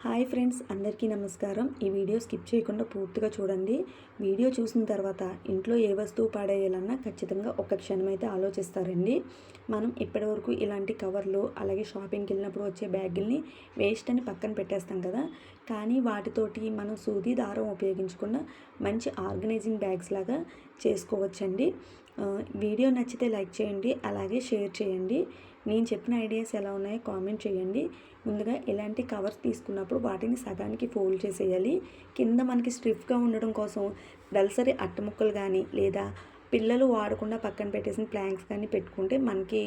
Hi friends, అందరికీ నమస్కారం. ఈ వీడియో స్కిప్ చేయకుండా పూర్తిగా చూడండి. వీడియో చూసిన తర్వాత ఇంట్లో ఏ వస్తువు పాడేయాలన్నా ఖచ్చితంగా ఒక్క క్షణం అయితే ఆలోచిస్తారండి. మనం ఇప్పటివరకు ఇలాంటి కవర్లు, అలాగే షాపింగ్కి వెళ్ళినప్పుడు వచ్చే బ్యాగుల్ని వేస్ట్ అని పక్కన పెట్టేస్తాం కదా. కానీ వాటితోటి మనం సూది దారం ఉపయోగించకుండా మంచి ఆర్గనైజింగ్ బ్యాగ్స్ లాగా చేసుకోవచ్చండి. వీడియో నచ్చితే లైక్ చేయండి, అలాగే షేర్ చేయండి. నేను చెప్పిన ఐడియాస్ ఎలా ఉన్నాయో కామెంట్ చేయండి. ముందుగా ఇలాంటి కవర్స్ తీసుకున్నప్పుడు వాటిని సగానికి ఫోల్డ్ చేసేయాలి. కింద మనకి స్టిఫ్గా ఉండడం కోసం దళసరి అట్టముక్కలు కానీ, లేదా పిల్లలు వాడకుండా పక్కన పెట్టేసిన ప్లాంక్స్ కానీ పెట్టుకుంటే మనకి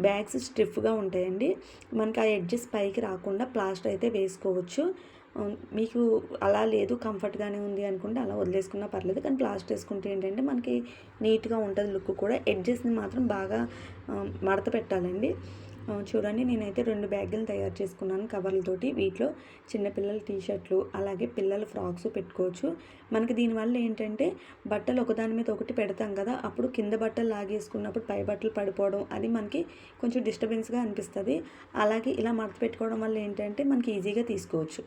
బ్యాగ్స్ స్టిఫ్గా ఉంటాయండి. మనకి ఆ ఎడ్జెస్ పైకి రాకుండా ప్లాస్టర్ అయితే వేసుకోవచ్చు. మీకు అలా లేదు, కంఫర్ట్గానే ఉంది అనుకుంటే అలా వదిలేసుకున్నా పర్లేదు. కానీ ప్లాస్టర్ వేసుకుంటే ఏంటంటే మనకి నీట్గా ఉంటుంది. లుక్ కూడా ఎడ్జెస్ని మాత్రం బాగా మడత పెట్టాలండి. చూడండి, నేనైతే 2 బ్యాగులు తయారు చేసుకున్నాను కవర్లతోటి. వీటిలో చిన్నపిల్లల టీషర్ట్లు, అలాగే పిల్లల ఫ్రాక్స్ పెట్టుకోవచ్చు. మనకి దీనివల్ల ఏంటంటే బట్టలు ఒకదాని మీద ఒకటి పెడతాం కదా, అప్పుడు కింద బట్టలు లాగేసుకున్నప్పుడు పై బట్టలు పడిపోవడం అది మనకి కొంచెం డిస్టర్బెన్స్గా అనిపిస్తుంది. అలాగే ఇలా మడత పెట్టుకోవడం వల్ల ఏంటంటే మనకి ఈజీగా తీసుకోవచ్చు.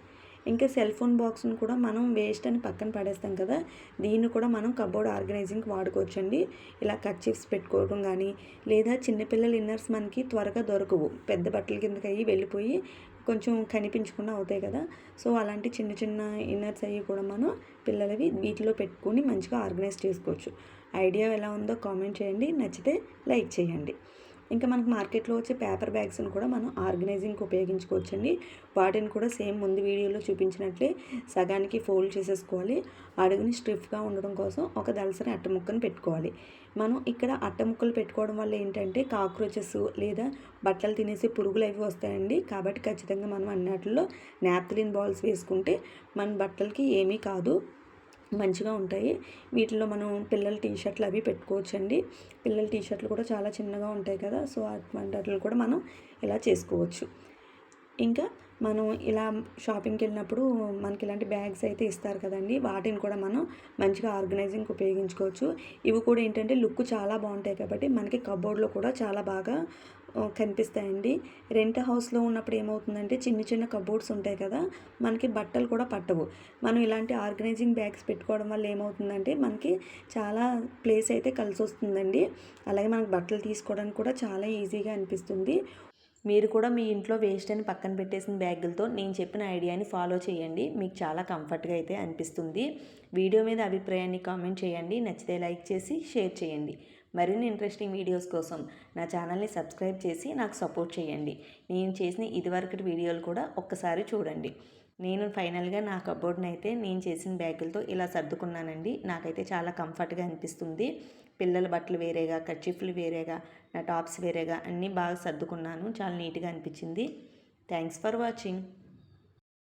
ఇంకా సెల్ ఫోన్ బాక్స్ని కూడా మనం వేస్ట్ అని పక్కన పడేస్తాం కదా, దీన్ని కూడా మనం కబోర్డ్ ఆర్గనైజింగ్కి వాడుకోవచ్చండి. ఇలా కర్చీఫ్స్ పెట్టుకోవడం కానీ, లేదా చిన్నపిల్లల ఇన్నర్స్ మనకి త్వరగా దొరకవు, పెద్ద బట్టల కిందకి అయ్యి వెళ్ళిపోయి కొంచెం కనిపించకుండా అవుతాయి కదా. సో అలాంటి చిన్న చిన్న ఇన్నర్స్ అయ్యి కూడా మనం పిల్లలవి వీటిలో పెట్టుకొని మంచిగా ఆర్గనైజ్ చేసుకోవచ్చు. ఐడియా ఎలా ఉందో కామెంట్ చేయండి, నచ్చితే లైక్ చేయండి. ఇంకా మనకు మార్కెట్లో వచ్చే పేపర్ బ్యాగ్స్ని కూడా మనం ఆర్గనైజింగ్కి ఉపయోగించుకోవచ్చండి. వాటిని కూడా సేమ్ ముందు వీడియోలో చూపించినట్లే సగానికి ఫోల్డ్ చేసేసుకోవాలి. అడుగుని స్టిఫ్గా ఉండడం కోసం ఒక దళసరి అట్టముక్కను పెట్టుకోవాలి. మనం ఇక్కడ అట్టముక్కలు పెట్టుకోవడం వల్ల ఏంటంటే కాక్రోచెస్ లేదా బట్టలు తినేసి పురుగులు అవి వస్తాయండి. కాబట్టి ఖచ్చితంగా మనం అన్నిటిలో నాప్థలిన్ బాల్స్ వేసుకుంటే మన బట్టలకి ఏమీ కాదు, మంచిగా ఉంటాయి. వీటిలో మనం పిల్లల టీషర్ట్లు అవి పెట్టుకోవచ్చండి. పిల్లల టీషర్ట్లు కూడా చాలా చిన్నగా ఉంటాయి కదా, సో అటువంటి వాటిని కూడా మనం ఇలా చేసుకోవచ్చు. ఇంకా మనం ఇలా షాపింగ్కి వెళ్ళినప్పుడు మనకి ఇలాంటి బ్యాగ్స్ అయితే ఇస్తారు కదండి, వాటిని కూడా మనం మంచిగా ఆర్గనైజింగ్కి ఉపయోగించుకోవచ్చు. ఇవి కూడా ఏంటంటే లుక్ చాలా బాగుంటాయి కాబట్టి మనకి కబోర్డ్లో కూడా చాలా బాగా కనిపిస్తాయండి. రెంట్ హౌస్లో ఉన్నప్పుడు ఏమవుతుందంటే చిన్న చిన్న కబోర్డ్స్ ఉంటాయి కదా, మనకి బట్టలు కూడా పట్టవు. మనం ఇలాంటి ఆర్గనైజింగ్ బ్యాగ్స్ పెట్టుకోవడం వల్ల ఏమవుతుందంటే మనకి చాలా ప్లేస్ అయితే కలిసి వస్తుందండి. అలాగే మనకి బట్టలు తీసుకోవడానికి కూడా చాలా ఈజీగా అనిపిస్తుంది. మీరు కూడా మీ ఇంట్లో వేస్ట్ అని పక్కన పెట్టేసిన బ్యాగులతో నేను చెప్పిన ఐడియాని ఫాలో చేయండి. మీకు చాలా కంఫర్ట్గా అయితే అనిపిస్తుంది. వీడియో మీద అభిప్రాయాన్ని కామెంట్ చేయండి, నచ్చితే లైక్ చేసి షేర్ చేయండి. మరిన్ని ఇంట్రెస్టింగ్ వీడియోస్ కోసం నా ఛానల్ని సబ్స్క్రైబ్ చేసి నాకు సపోర్ట్ చేయండి. నేను చేసిన ఇదివరకటి వీడియోలు కూడా ఒక్కసారి చూడండి. నేను ఫైనల్గా నా కబోర్డ్ని అయితే నేను చేసిన బ్యాగులతో ఇలా సర్దుకున్నానండి. నాకైతే చాలా కంఫర్ట్గా అనిపిస్తుంది. పిల్లల బట్టలు వేరేగా, కర్చీఫ్లు వేరేగా, నా టాప్స్ వేరేగా అన్నీ బాగా సర్దుకున్నాను. చాలా నీట్గా అనిపించింది. Thanks for watching.